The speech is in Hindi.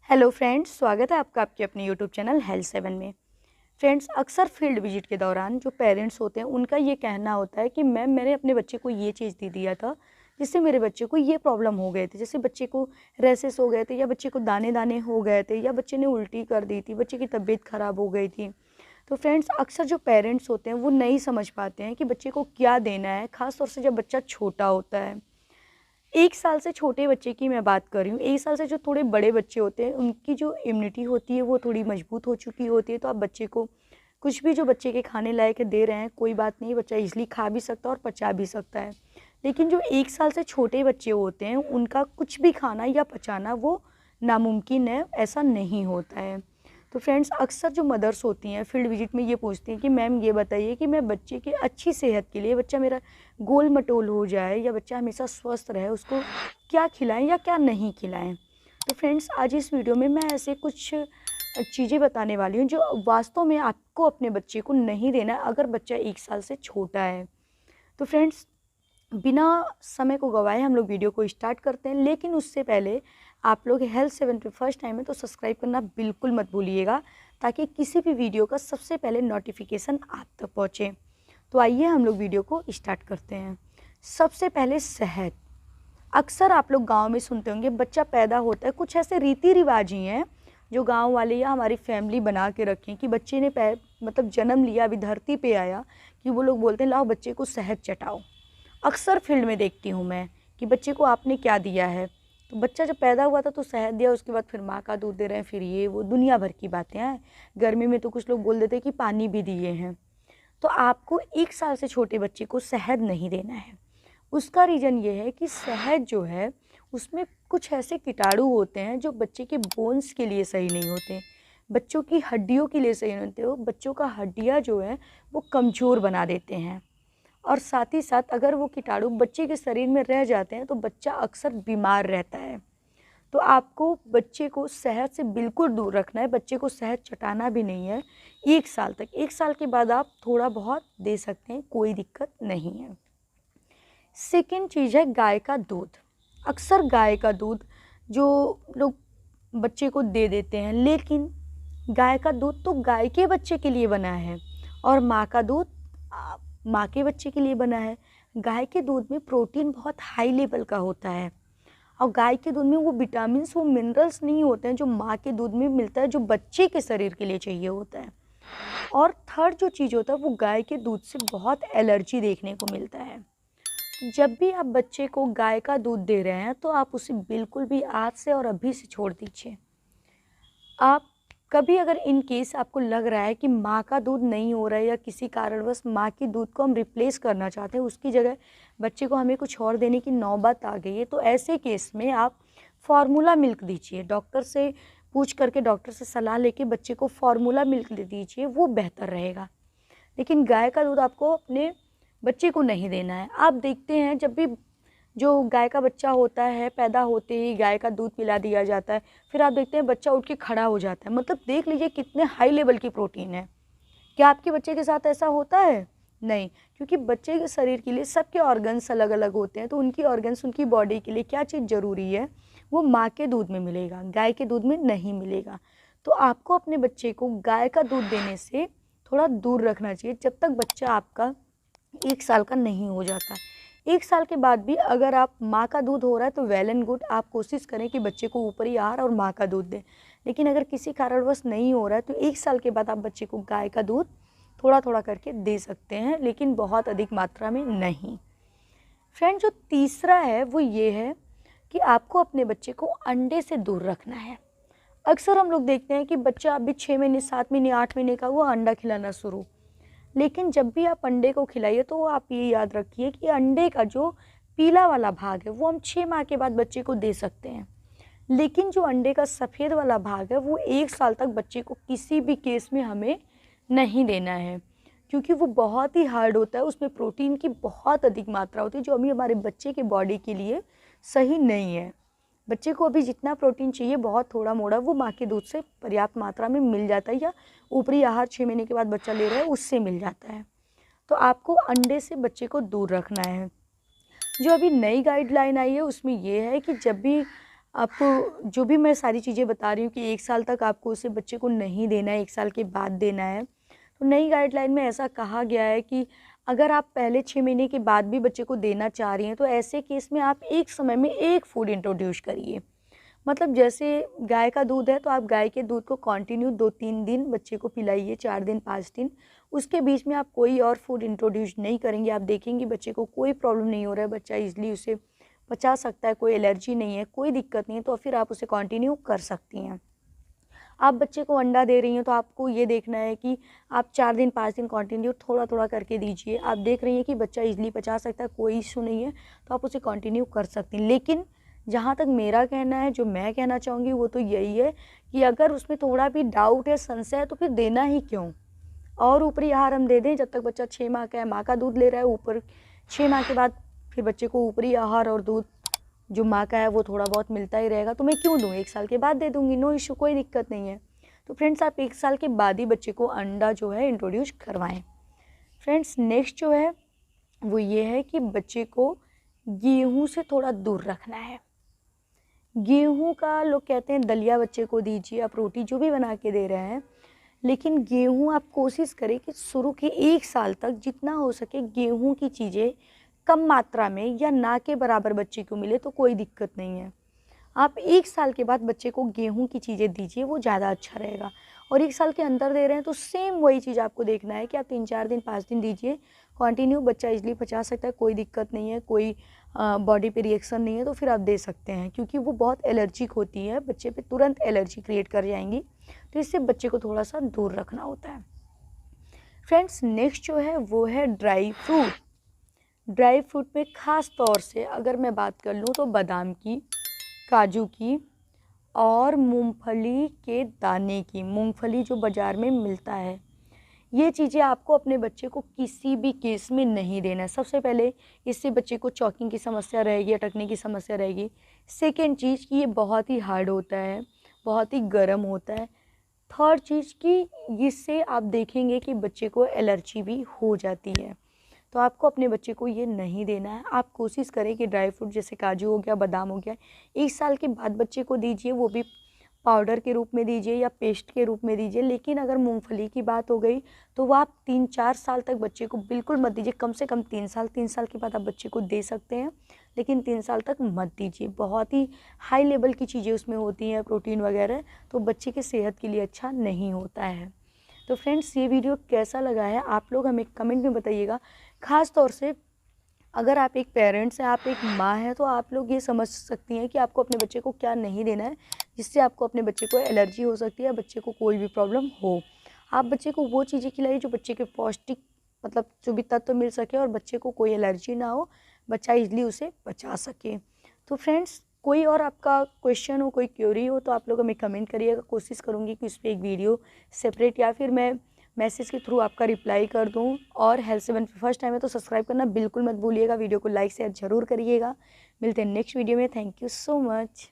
हेलो फ्रेंड्स, स्वागत है आपका आपके अपने यूट्यूब चैनल हेल्थ 7 में। फ्रेंड्स, अक्सर फील्ड विजिट के दौरान जो पेरेंट्स होते हैं उनका ये कहना होता है कि मैम मैंने अपने बच्चे को ये चीज़ दे दिया था जिससे मेरे बच्चे को ये प्रॉब्लम हो गए थे। जैसे बच्चे को रैसेस हो गए थे या बच्चे को दाने दाने हो गए थे या बच्चे ने उल्टी कर दी थी, बच्चे की तबीयत ख़राब हो गई थी। तो फ्रेंड्स, अक्सर जो पेरेंट्स होते हैं वो नहीं समझ पाते हैं कि बच्चे को क्या देना है, ख़ास तौर से जब बच्चा छोटा होता है। 1 साल से छोटे बच्चे की मैं बात कर रही हूँ। 1 साल से जो थोड़े बड़े बच्चे होते हैं, उनकी जो इम्यूनिटी होती है वो थोड़ी मजबूत हो चुकी होती है, तो आप बच्चे को कुछ भी जो बच्चे के खाने लायक दे रहे हैं, कोई बात नहीं, बच्चा ईज़िली खा भी सकता है और पचा भी सकता है। लेकिन जो 1 साल से छोटे बच्चे होते हैं, उनका कुछ भी खाना या पचाना वो नामुमकिन है, ऐसा नहीं होता है। तो फ्रेंड्स, अक्सर जो मदर्स होती हैं फील्ड विजिट में ये पूछती हैं कि मैम ये बताइए कि मैं बच्चे की अच्छी सेहत के लिए, बच्चा मेरा गोल मटोल हो जाए या बच्चा हमेशा स्वस्थ रहे, उसको क्या खिलाएं या क्या नहीं खिलाएं। तो फ्रेंड्स, आज इस वीडियो में मैं ऐसे कुछ चीज़ें बताने वाली हूँ जो वास्तव में आपको अपने बच्चे को नहीं देना है अगर बच्चा 1 साल से छोटा है। तो फ्रेंड्स, बिना समय को गवाए हम लोग वीडियो को स्टार्ट करते हैं, लेकिन उससे पहले आप लोग हेल्थ 7 पे फर्स्ट टाइम है तो सब्सक्राइब करना बिल्कुल मत भूलिएगा, ताकि किसी भी वीडियो का सबसे पहले नोटिफिकेशन आप तक पहुँचे। तो आइए हम लोग वीडियो को स्टार्ट करते हैं। सबसे पहले सेहत। अक्सर आप लोग गांव में सुनते होंगे, बच्चा पैदा होता है, कुछ ऐसे रीति रिवाज ही हैं जो गांव वाले या हमारी फैमिली बना के रखें कि बच्चे ने मतलब जन्म लिया, अभी धरती पे आया कि वो लोग बोलते हैं लाओ बच्चे को शहद चटाओ। अक्सर फील्ड में देखती हूँ मैं कि बच्चे को आपने क्या दिया है। तो बच्चा जब पैदा हुआ था तो शहद दिया, उसके बाद फिर माँ का दूध दे रहे हैं, फिर ये वो दुनिया भर की बातें हैं। गर्मी में तो कुछ लोग बोल देते हैं कि पानी भी दिए हैं। तो आपको 1 साल से छोटे बच्चे को शहद नहीं देना है। उसका रीज़न ये है कि शहद जो है उसमें कुछ ऐसे कीटाणु होते हैं जो बच्चे के बोन्स के लिए सही नहीं होते, बच्चों की हड्डियों के लिए सही नहीं होते। वो बच्चों का हड्डियाँ जो है वो कमज़ोर बना देते हैं, और साथ ही साथ अगर वो कीटाणु बच्चे के शरीर में रह जाते हैं तो बच्चा अक्सर बीमार रहता है। तो आपको बच्चे को शहद से बिल्कुल दूर रखना है, बच्चे को शहद चटाना भी नहीं है 1 साल तक। 1 साल के बाद आप थोड़ा बहुत दे सकते हैं, कोई दिक्कत नहीं है। सेकेंड चीज़ है गाय का दूध। अक्सर गाय का दूध जो लोग बच्चे को दे देते हैं, लेकिन गाय का दूध तो गाय के बच्चे के लिए बना है और माँ का दूध माँ के बच्चे के लिए बना है। गाय के दूध में प्रोटीन बहुत हाई लेवल का होता है, और गाय के दूध में वो विटामिन्स, वो मिनरल्स नहीं होते हैं जो माँ के दूध में मिलता है, जो बच्चे के शरीर के लिए चाहिए होता है। और थर्ड जो चीज़ होता है वो गाय के दूध से बहुत एलर्जी देखने को मिलता है। जब भी आप बच्चे को गाय का दूध दे रहे हैं तो आप उसे बिल्कुल भी आज से और अभी से छोड़ दीजिए। आप कभी अगर इन केस आपको लग रहा है कि माँ का दूध नहीं हो रहा है या किसी कारणवश माँ के दूध को हम रिप्लेस करना चाहते हैं, उसकी जगह बच्चे को हमें कुछ और देने की नौबत आ गई है, तो ऐसे केस में आप फार्मूला मिल्क दीजिए। डॉक्टर से पूछ करके, डॉक्टर से सलाह लेके बच्चे को फार्मूला मिल्क दे दीजिए, वो बेहतर रहेगा। लेकिन गाय का दूध आपको अपने बच्चे को नहीं देना है। आप देखते हैं जब भी जो गाय का बच्चा होता है, पैदा होते ही गाय का दूध पिला दिया जाता है, फिर आप देखते हैं बच्चा उठ के खड़ा हो जाता है। मतलब देख लीजिए कितने हाई लेवल की प्रोटीन है। क्या आपके बच्चे के साथ ऐसा होता है? नहीं, क्योंकि बच्चे के शरीर के लिए सबके ऑर्गन्स अलग अलग होते हैं, तो उनकी ऑर्गन्स, उनकी बॉडी के लिए क्या चीज़ ज़रूरी है वो माँ के दूध में मिलेगा, गाय के दूध में नहीं मिलेगा। तो आपको अपने बच्चे को गाय का दूध देने से थोड़ा दूर रखना चाहिए जब तक बच्चा आपका 1 साल का नहीं हो जाता। 1 साल के बाद भी अगर आप माँ का दूध हो रहा है तो वेल एंड गुड, आप कोशिश करें कि बच्चे को ऊपरी आहार और माँ का दूध दें। लेकिन अगर किसी कारणवश नहीं हो रहा है तो 1 साल के बाद आप बच्चे को गाय का दूध थोड़ा थोड़ा करके दे सकते हैं, लेकिन बहुत अधिक मात्रा में नहीं। फ्रेंड, जो तीसरा है वो ये है कि आपको अपने बच्चे को अंडे से दूर रखना है। अक्सर हम लोग देखते हैं कि बच्चा अभी 6 महीने, 7 महीने, 8 महीने का हुआ, अंडा खिलाना शुरू। लेकिन जब भी आप अंडे को खिलाइए तो आप ये याद रखिए कि अंडे का जो पीला वाला भाग है वो हम 6 माह के बाद बच्चे को दे सकते हैं, लेकिन जो अंडे का सफ़ेद वाला भाग है वो 1 साल तक बच्चे को किसी भी केस में हमें नहीं देना है, क्योंकि वो बहुत ही हार्ड होता है, उसमें प्रोटीन की बहुत अधिक मात्रा होती है जो अभी हमारे बच्चे के बॉडी के लिए सही नहीं है। बच्चे को अभी जितना प्रोटीन चाहिए बहुत थोड़ा मोड़ा वो माँ के दूध से पर्याप्त मात्रा में मिल जाता है, या ऊपरी आहार 6 महीने के बाद बच्चा ले रहा है उससे मिल जाता है। तो आपको अंडे से बच्चे को दूर रखना है। जो अभी नई गाइडलाइन आई है उसमें ये है कि जब भी आपको जो भी मैं सारी चीज़ें बता रही हूँ कि 1 साल तक आपको उसे बच्चे को नहीं देना है, 1 साल के बाद देना है। तो नई गाइडलाइन में ऐसा कहा गया है कि अगर आप पहले 6 महीने के बाद भी बच्चे को देना चाह रही हैं, तो ऐसे केस में आप एक समय में एक फूड इंट्रोड्यूस करिए। मतलब जैसे गाय का दूध है तो आप गाय के दूध को कंटिन्यू 2-3 दिन बच्चे को पिलाइए, 4 दिन 5 दिन। उसके बीच में आप कोई और फूड इंट्रोड्यूस नहीं करेंगे। आप देखेंगे बच्चे को कोई प्रॉब्लम नहीं हो रहा है, बच्चा ईज़िली उसे पचा सकता है, कोई एलर्जी नहीं है, कोई दिक्कत नहीं है, तो फिर आप उसे कंटिन्यू कर सकती हैं। आप बच्चे को अंडा दे रही हैं तो आपको ये देखना है कि आप 4 दिन 5 दिन कंटिन्यू थोड़ा-थोड़ा करके दीजिए। आप देख रही हैं कि बच्चा ईज़िली पचा सकता है, कोई इश्यू नहीं है, तो आप उसे कंटिन्यू कर सकती हैं। लेकिन जहाँ तक मेरा कहना है, जो मैं कहना चाहूँगी वो तो यही है कि अगर उसमें थोड़ा भी डाउट है, संशय है, तो फिर देना ही क्यों? और ऊपरी आहार हम दे दें जब तक बच्चा 6 माह का है, माँ का दूध ले रहा है, ऊपर 6 माह के बाद फिर बच्चे को ऊपरी आहार और दूध जो माँ का है वो थोड़ा बहुत मिलता ही रहेगा, तो मैं क्यों दूँ? 1 साल के बाद दे दूँगी, नो इश्यू, कोई दिक्कत नहीं है। तो फ्रेंड्स आप 1 साल के बाद ही बच्चे को अंडा जो है इंट्रोड्यूस करवाएं। फ्रेंड्स नेक्स्ट जो है वो ये है कि बच्चे को गेहूँ से थोड़ा दूर रखना है। गेहूँ का लोग कहते हैं दलिया बच्चे को दीजिए, आप रोटी जो भी बना के दे रहे हैं, लेकिन गेहूँ आप कोशिश करें कि शुरू के 1 साल तक जितना हो सके गेहूँ की चीज़ें कम मात्रा में या ना के बराबर बच्चे को मिले तो कोई दिक्कत नहीं है। आप 1 साल के बाद बच्चे को गेहूँ की चीज़ें दीजिए, वो ज़्यादा अच्छा रहेगा। और 1 साल के अंदर दे रहे हैं तो सेम वही चीज़ आपको देखना है कि आप 3-4 दिन 5 दिन दीजिए कंटिन्यू, बच्चा ईज़िली पचा सकता है, कोई दिक्कत नहीं है, कोई बॉडी पे रिएक्शन नहीं है, तो फिर आप दे सकते हैं। क्योंकि वो बहुत एलर्जिक होती है, बच्चे पे तुरंत एलर्जी क्रिएट कर जाएंगी, तो इससे बच्चे को थोड़ा सा दूर रखना होता है। फ्रेंड्स नेक्स्ट जो है वो है ड्राई फ्रूट। ड्राई फ्रूट में ख़ास तौर से अगर मैं बात कर लूँ तो बादाम की, काजू की और मूंगफली के दाने की। मूंगफली जो बाज़ार में मिलता है, ये चीज़ें आपको अपने बच्चे को किसी भी केस में नहीं देना है। सबसे पहले इससे बच्चे को चॉकिंग की समस्या रहेगी, अटकने की समस्या रहेगी। सेकेंड चीज़ कि ये बहुत ही हार्ड होता है, बहुत ही गर्म होता है। थर्ड चीज़ कि इससे आप देखेंगे कि बच्चे को एलर्जी भी हो जाती है, तो आपको अपने बच्चे को ये नहीं देना है। आप कोशिश करें कि ड्राई फ्रूट जैसे काजू हो गया, बादाम हो गया, 1 साल के बाद बच्चे को दीजिए, वो भी पाउडर के रूप में दीजिए या पेस्ट के रूप में दीजिए। लेकिन अगर मूंगफली की बात हो गई तो वो आप 3-4 साल तक बच्चे को बिल्कुल मत दीजिए। कम से कम 3 साल के बाद आप बच्चे को दे सकते हैं, लेकिन 3 साल तक मत दीजिए। बहुत ही हाई लेवल की चीज़ें उसमें होती हैं, प्रोटीन वगैरह, तो बच्चे की सेहत के लिए अच्छा नहीं होता है। तो फ्रेंड्स ये वीडियो कैसा लगा है आप लोग हमें कमेंट में बताइएगा। ख़ास तौर से अगर आप एक पेरेंट्स हैं, आप एक माँ हैं, तो आप लोग ये समझ सकती हैं कि आपको अपने बच्चे को क्या नहीं देना है, जिससे आपको अपने बच्चे को एलर्जी हो सकती है, बच्चे को कोई भी प्रॉब्लम हो। आप बच्चे को वो चीज़ें खिलाइए जो बच्चे के पौष्टिक मतलब जो भी तत्व मिल सके और बच्चे को कोई एलर्जी ना हो, बच्चा ईज़िली उसे पचा सके। तो फ्रेंड्स कोई और आपका क्वेश्चन हो, कोई क्वेरी हो तो आप लोग हमें कमेंट करिएगा। कोशिश करूँगी कि उस पर एक वीडियो सेपरेट या फिर मैं मैसेज के थ्रू आपका रिप्लाई कर दूं। और हेल्थ 7 पे फर्स्ट टाइम है तो सब्सक्राइब करना बिल्कुल मत भूलिएगा। वीडियो को लाइक शेयर ज़रूर करिएगा। मिलते हैं नेक्स्ट वीडियो में। Thank you so much.